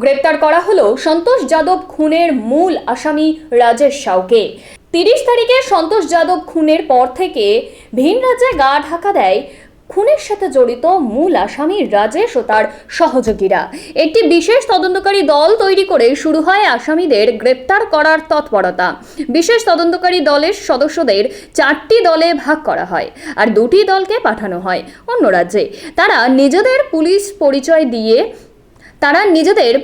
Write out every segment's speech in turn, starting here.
গ্রেপ্তার করা হলো সন্তোষ যাদব খুনের মূল আসামি রাজেশ সাউকে। 30 তারিখে সন্তোষ যাদব খুনের পর থেকে ভিন রাজ্যে গা ঢাকা দেয় খুনের সাথে জড়িত মূল আসামি রাজেশ ও তার সহযোগীরা। একটি বিশেষ তদন্তকারী দল তৈরি করে শুরু হয় আসামিদের গ্রেপ্তার করার তৎপরতা। বিশেষ তদন্তকারী দলের সদস্যদের 4টি দলে ভাগ করা হয় আর 2টি দলকে পাঠানো হয় অন্য রাজ্যে। তারা নিজেদের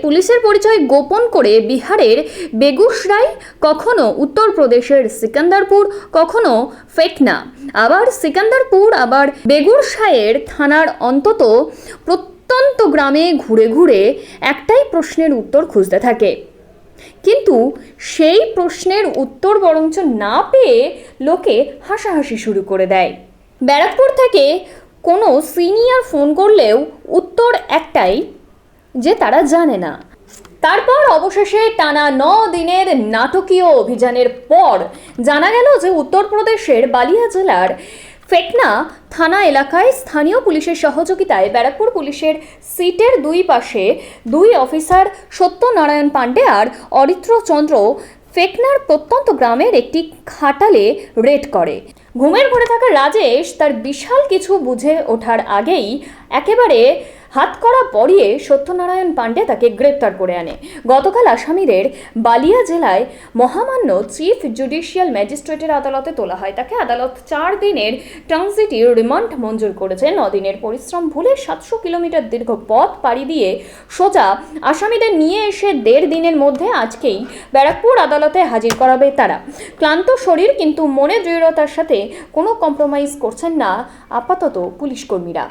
পুলিশের পরিচয় গোপন করে বিহারের বেগুসরাই, কখনো উত্তরপ্রদেশের সিকান্দারপুর, কখনো ফেকনা, আবার সিকান্দারপুর, আবার বেগুসরাইয়ের থানার অন্তত প্রত্যন্ত গ্রামে ঘুরে ঘুরে একটাই প্রশ্নের উত্তর খুঁজতে থাকে। কিন্তু সেই প্রশ্নের উত্তর বরঞ্চ না পেয়ে লোকে হাসাহাসি শুরু করে দেয়। ব্যারাকপুর থেকে কোনো সিনিয়র ফোন করলেও উত্তর একটাই যে তারা জানে না। তারপর অবশেষে টানা 9 দিনের নাটকীয় অভিযানের পর জানা গেল যে উত্তরপ্রদেশের বালিয়া জেলার ফেকনা থানা এলাকায় স্থানীয় পুলিশের সহযোগিতায় ব্যারাকপুর পুলিশের সিটের 2 পাশে 2 অফিসার সত্যনারায়ণ পাণ্ডে আর অরিত্র চন্দ্র ফেকনার প্রত্যন্ত গ্রামের একটি খাটালে রেড করে। ঘুমের ঘরে থাকা রাজেশ তার বিশাল কিছু বুঝে ওঠার আগেই একেবারে হাতকড়া পরিয়ে সত্যনারায়ণ পাণ্ডে তাকে গ্রেপ্তার করে আনে। গতকাল আসামিদের বালিয়া জেলায় মহামান্য চিফ জুডিশিয়াল ম্যাজিস্ট্রেটের আদালতে তোলা হয়। তাকে আদালত 4 দিনের ট্রানজিটি রিমান্ড মঞ্জুর করেছে। 9 দিনের পরিশ্রম ভুলে 700 কিলোমিটার দীর্ঘ পথ পাড়ি দিয়ে সোজা আসামিদের নিয়ে এসে 1.5 দিনের মধ্যে আজকেই ব্যারাকপুর আদালতে হাজির করাবে তারা। ক্লান্ত শরীর কিন্তু মনে দৃঢ়তার সাথে কোনো কম্প্রোমাইজ করছেন না আপাতত পুলিশ কর্মীরা।